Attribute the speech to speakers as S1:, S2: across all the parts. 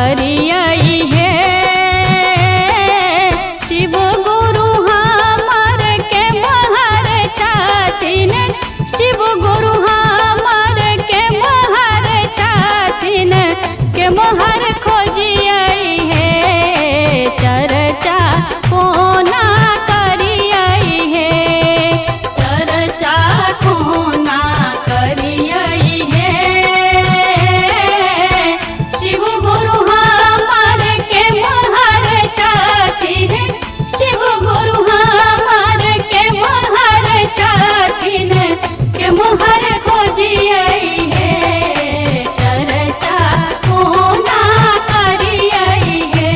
S1: करियई है। शिव गुरु हमर के महर छथिन, शिव गुरु हमर के महर छथिन, के महर खोजियई है। चर्चा कोना करियई है, चर्चा कोना करियई है। शिव गुरु हमर के महर छथिन, शिव गुरु हमर के महर छथिन, के महर खोजियई है। चर्चा कोना करियई है।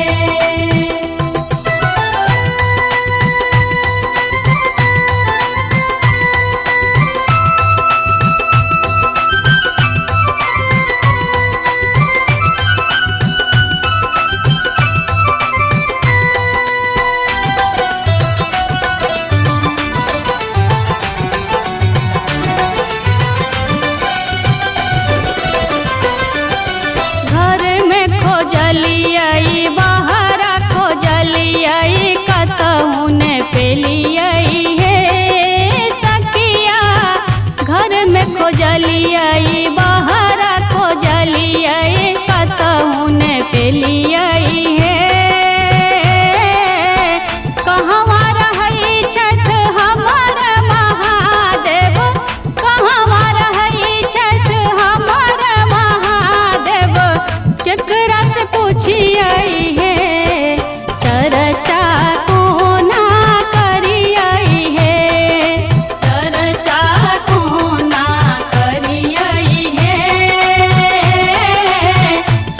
S1: घर में खोजलियई, बाहर खोजलियई, कतहु ने पेलियई है सखिया। घर में खोजलियई, बाहर खोजलियई, कतहु ने पेलियई है। कहवा रहई छठ हमर महादेव, कहवा रहई छठ हमर महादेव, केकरा से पूछियई है। चर्चा कोना करियई है, चर्चा कोना करियई है।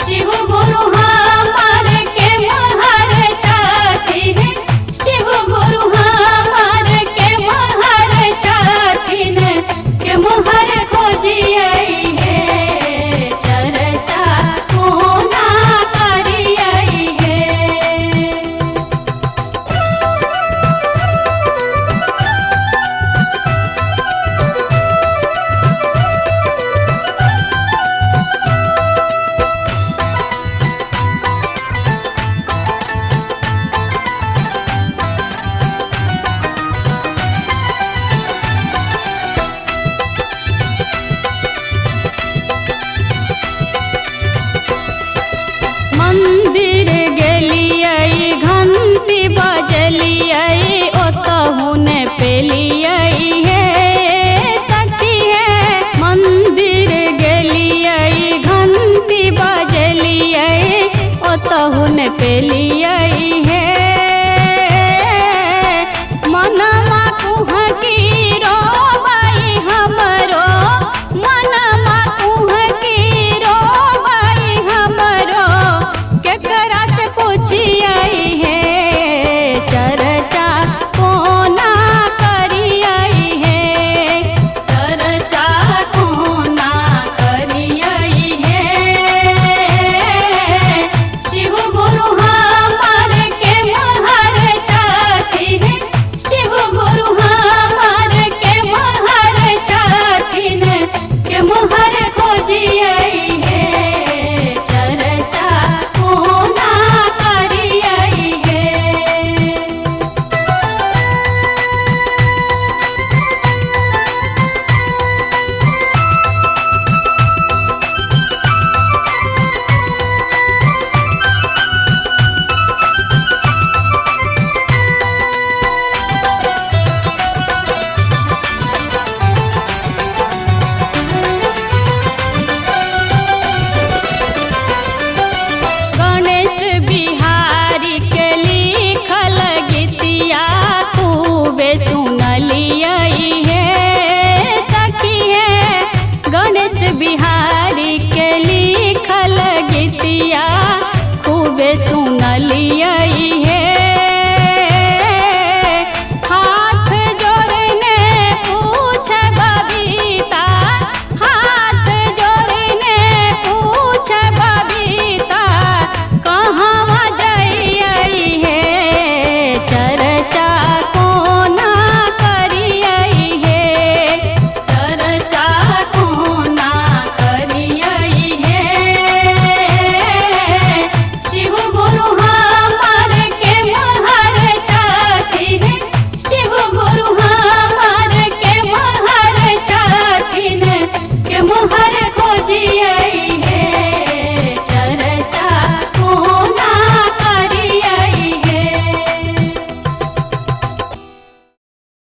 S1: शिव गुरु हमर के महर छथिन, शिव गुरु हमर के महर छथिन, के महर खोजियई है। चर्चा कोना करियई है। मंदिर गेलियई, घंटी बजलियई, ओतहु ने पेलियई है सखी है। मंदिर गेलियई, घंटी बजलियई, ओतहु ने पेलियई है।